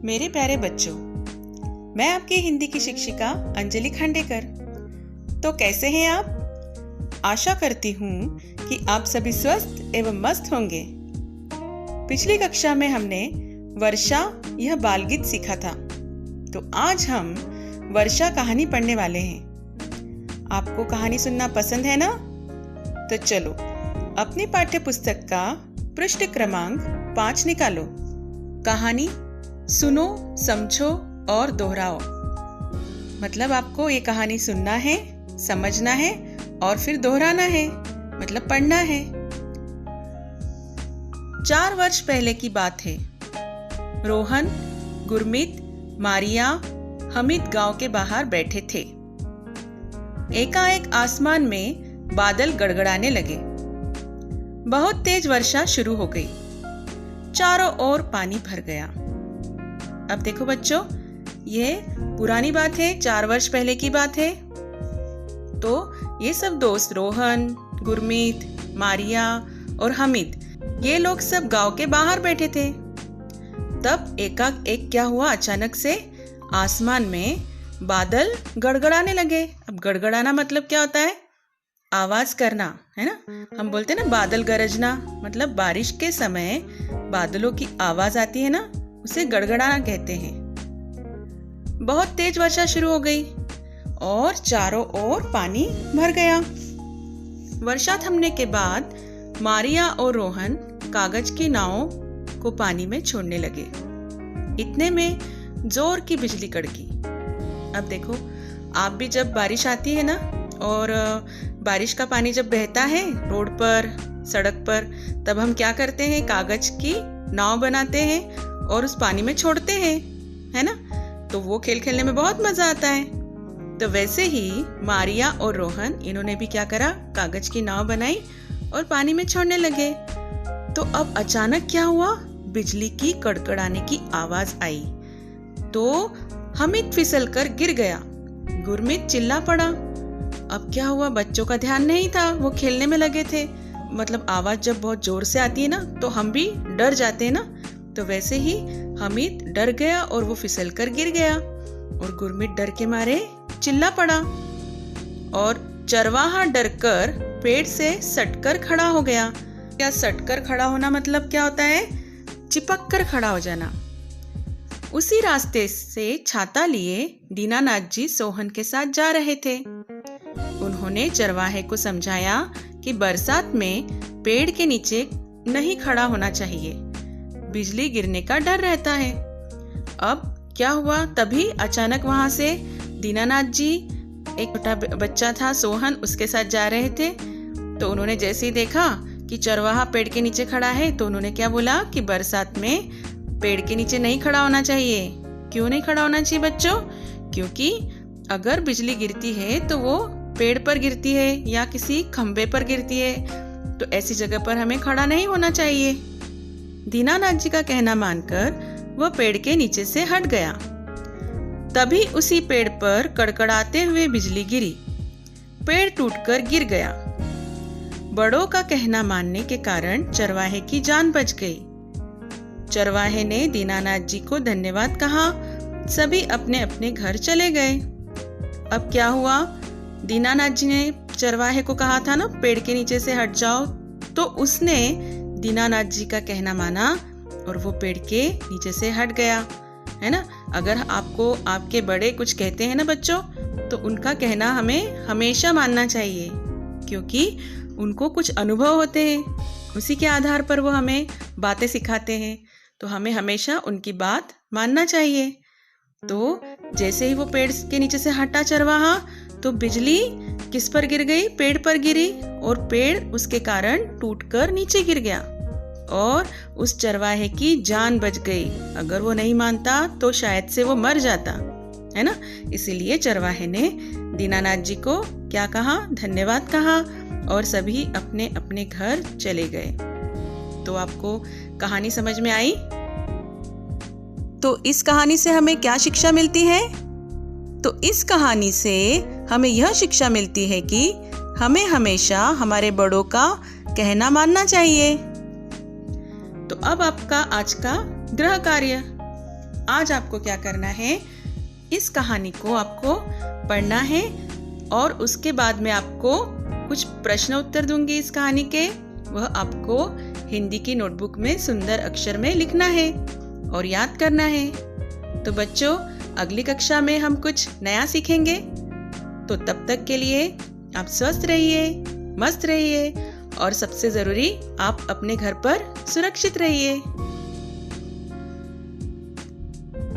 मेरे प्यारे बच्चों, मैं आपकी हिंदी की शिक्षिका अंजलि खांडेकर। तो कैसे हैं आप? आशा करती हूँ कि आप सभी स्वस्थ एवं मस्त होंगे। पिछली कक्षा में हमने वर्षा यह बाल गीत सीखा था, तो आज हम वर्षा कहानी पढ़ने वाले हैं। आपको कहानी सुनना पसंद है ना? तो चलो अपनी पाठ्य पुस्तक का पृष्ठ क्रमांक 5 निकालो। कहानी सुनो, समझो और दोहराओ। मतलब आपको ये कहानी सुनना है, समझना है और फिर दोहराना है, मतलब पढ़ना है। 4 वर्ष पहले की बात है। रोहन, गुरमीत, मारिया, हमीद गांव के बाहर बैठे थे। एकाएक आसमान में बादल गड़गड़ाने लगे। बहुत तेज वर्षा शुरू हो गई। चारों ओर पानी भर गया। अब देखो बच्चों, ये पुरानी बात है, 4 वर्ष पहले की बात है। तो ये सब दोस्त रोहन, गुरमीत, मारिया और हमीद, ये लोग सब गांव के बाहर बैठे थे। तब एकाएक क्या हुआ, अचानक से आसमान में बादल गड़गड़ाने लगे। अब गड़गड़ाना मतलब क्या होता है? आवाज करना, है ना। हम बोलते हैं ना बादल गरजना, मतलब बारिश के समय बादलों की आवाज आती है ना, उसे गड़गड़ाना कहते हैं। बहुत तेज वर्षा शुरू हो गई और चारों ओर पानी भर गया। वर्षा थमने के बाद मारिया और रोहन कागज की नावों को पानी में छोड़ने लगे। इतने में जोर की बिजली कड़की। अब देखो, आप भी जब बारिश आती है ना, और बारिश का पानी जब बहता है रोड पर, सड़क पर, तब हम क्या करते हैं? कागज की नाव बनाते हैं और उस पानी में छोड़ते हैं, है ना। तो वो खेल खेलने में बहुत मजा आता है। तो वैसे ही मारिया और रोहन, इन्होंने भी क्या करा? कागज की नाव बनाई और पानी में छोड़ने लगे। तो अब अचानक क्या हुआ? बिजली की कड़कड़ाने की आवाज आई। तो हमीद फिसल कर गिर गया। गुरमीत चिल्ला पड़ा। अब क्या हुआ? बच्चों का ध्यान नहीं था, वो खेलने में लगे थे। मतलब आवाज जब बहुत जोर से आती है ना, तो हम भी डर जाते हैं ना। तो वैसे ही हमीद डर गया और वो फिसल कर गिर गया, और गुरमीत डर के मारे चिल्ला पड़ा। और चरवाहा डरकर पेड़ से सटकर खड़ा हो गया। क्या सटकर खड़ा होना मतलब क्या होता है? चिपक कर खड़ा हो जाना। उसी रास्ते से छाता लिए दीनानाथ जी सोहन के साथ जा रहे थे। उन्होंने चरवाहे को समझाया कि बरसात में पेड़ के नीचे नहीं खड़ा होना चाहिए, बिजली गिरने का डर रहता है। अब क्या हुआ? तभी अचानक वहां से दीनानाथ जी, एक छोटा बच्चा था सोहन, उसके साथ जा रहे थे। तो उन्होंने जैसे ही देखा कि चरवाहा पेड़ के नीचे खड़ा है, तो उन्होंने क्या बोला कि बरसात में पेड़ के नीचे नहीं खड़ा होना चाहिए। क्यों नहीं खड़ा होना चाहिए बच्चों? क्योंकि अगर बिजली गिरती है तो वो पेड़ पर गिरती है या किसी खंबे पर गिरती है, तो ऐसी जगह पर हमें खड़ा नहीं होना चाहिए। दीनानाथ जी का कहना मानकर वह पेड़ के नीचे से हट गया। तभी उसी पेड़ पर कड़कड़ाते हुए बिजली गिरी। पेड़ टूटकर गिर गया। बड़ों का कहना मानने के कारण चरवाहे की जान बच गई। चरवाहे ने दीनानाथ जी को धन्यवाद कहा। सभी अपने अपने घर चले गए। अब क्या हुआ? दीनानाथ जी ने चरवाहे को कहा था ना, पेड़ के नीचे से हट जाओ, तो उसने दीनानाथ जी का कहना माना और वो पेड़ के नीचे से हट गया, है ना। अगर आपको आपके बड़े कुछ कहते हैं ना बच्चों, तो उनका कहना हमें हमेशा मानना चाहिए, क्योंकि उनको कुछ अनुभव होते हैं, उसी के आधार पर वो हमें बातें सिखाते हैं। तो हमें हमेशा उनकी बात मानना चाहिए। तो जैसे ही वो पेड़ के नीचे से हटा चरवाहा, तो बिजली किस पर गिर गई? पेड़ पर गिरी, और पेड़ उसके कारण टूटकर नीचे गिर गया और उस चरवाहे की जान बच गई। अगर वो नहीं मानता तो शायद से वो मर जाता, है ना। इसीलिए चरवाहे ने दीनानाथ जी को क्या कहा? धन्यवाद कहा, और सभी अपने अपने घर चले गए। तो आपको कहानी समझ में आई? तो इस कहानी से हमें क्या शिक्षा मिलती है? तो इस कहानी से हमें यह शिक्षा मिलती है कि हमें हमेशा हमारे बड़ों का कहना मानना चाहिए। तो तो अब आपका आज का गृह कार्य। आज आपको क्या करना है, इस कहानी को आपको पढ़ना है और उसके बाद में आपको कुछ प्रश्न उत्तर दूंगी इस कहानी के। वह आपको हिंदी की नोटबुक में सुंदर अक्षर में लिखना है और याद करना है। तो बच्चों, अगली कक्षा में हम कुछ नया सीखेंगे। तो तब तक के लिए आप स्वस्थ रहिए, मस्त रहिए और सबसे जरूरी, आप अपने घर पर सुरक्षित रहिए।